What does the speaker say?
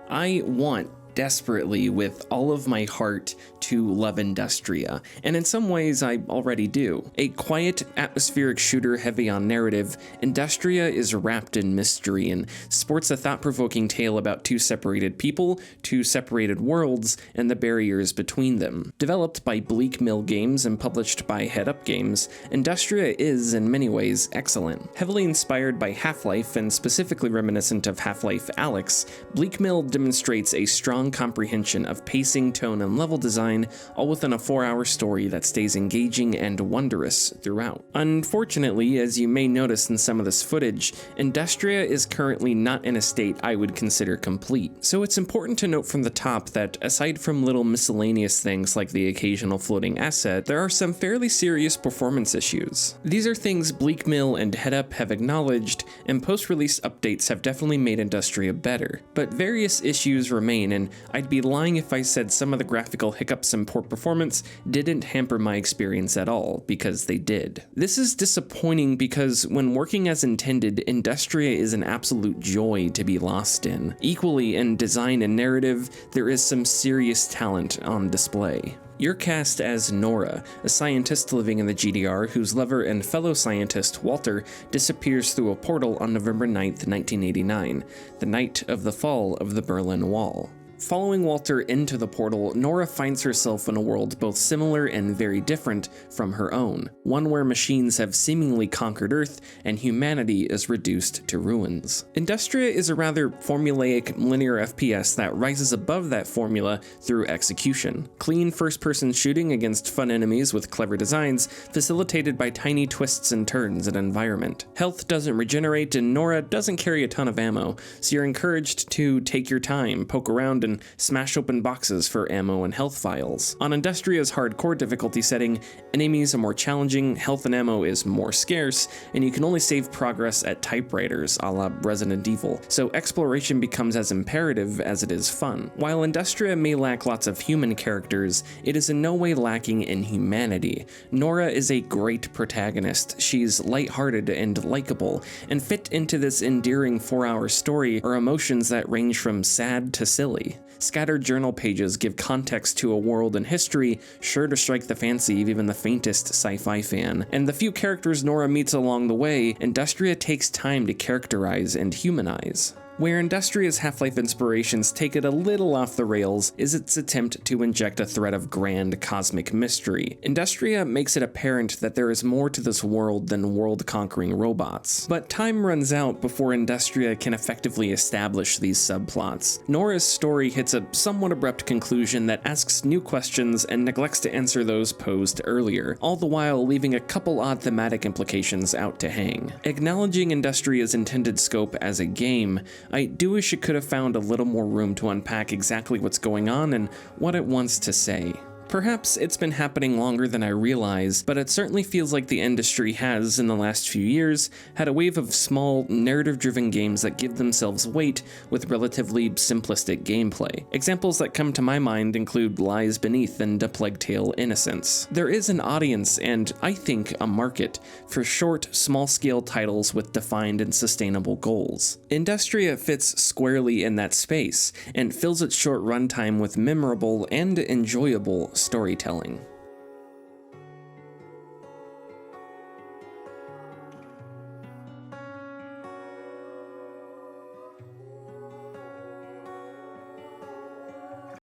I want desperately with all of my heart to love Industria, and in some ways I already do. A quiet, atmospheric shooter heavy on narrative, Industria is wrapped in mystery and sports a thought-provoking tale about two separated people, two separated worlds, and the barriers between them. Developed by Bleakmill Games and published by Headup Games, Industria is, in many ways, excellent. Heavily inspired by Half-Life and specifically reminiscent of Half-Life Alyx, Bleakmill demonstrates a strong comprehension of pacing, tone, and level design, all within a 4-hour story that stays engaging and wondrous throughout. Unfortunately, as you may notice in some of this footage, Industria is currently not in a state I would consider complete. So it's important to note from the top that aside from little miscellaneous things like the occasional floating asset, there are some fairly serious performance issues. These are things Bleakmill and Headup have acknowledged, and post-release updates have definitely made Industria better. But various issues remain, and I'd be lying if I said some of the graphical hiccups and poor performance didn't hamper my experience at all, because they did. This is disappointing because when working as intended, Industria is an absolute joy to be lost in. Equally in design and narrative, there is some serious talent on display. You're cast as Nora, a scientist living in the GDR whose lover and fellow scientist, Walter, disappears through a portal on November 9th, 1989, the night of the fall of the Berlin Wall. Following Walter into the portal, Nora finds herself in a world both similar and very different from her own, one where machines have seemingly conquered Earth and humanity is reduced to ruins. Industria is a rather formulaic linear FPS that rises above that formula through execution. Clean first-person shooting against fun enemies with clever designs, facilitated by tiny twists and turns in environment. Health doesn't regenerate and Nora doesn't carry a ton of ammo, so you're encouraged to take your time, poke around, and smash open boxes for ammo and health vials. On Industria's hardcore difficulty setting, enemies are more challenging, health and ammo is more scarce, and you can only save progress at typewriters, a la Resident Evil, so exploration becomes as imperative as it is fun. While Industria may lack lots of human characters, it is in no way lacking in humanity. Nora is a great protagonist. She's lighthearted and likable, and fit into this endearing 4-hour story are emotions that range from sad to silly. Scattered journal pages give context to a world and history sure to strike the fancy of even the faintest sci-fi fan, and the few characters Nora meets along the way, Industria takes time to characterize and humanize. Where Industria's Half-Life inspirations take it a little off the rails is its attempt to inject a thread of grand cosmic mystery. Industria makes it apparent that there is more to this world than world-conquering robots. But time runs out before Industria can effectively establish these subplots. Nora's story hits a somewhat abrupt conclusion that asks new questions and neglects to answer those posed earlier, all the while leaving a couple odd thematic implications out to hang. Acknowledging Industria's intended scope as a game, I do wish it could have found a little more room to unpack exactly what's going on and what it wants to say. Perhaps it's been happening longer than I realize, but it certainly feels like the industry has, in the last few years, had a wave of small, narrative-driven games that give themselves weight with relatively simplistic gameplay. Examples that come to my mind include Lies Beneath and A Plague Tale: Innocence. There is an audience, and I think a market, for short, small-scale titles with defined and sustainable goals. Industria fits squarely in that space, and fills its short runtime with memorable and enjoyable storytelling.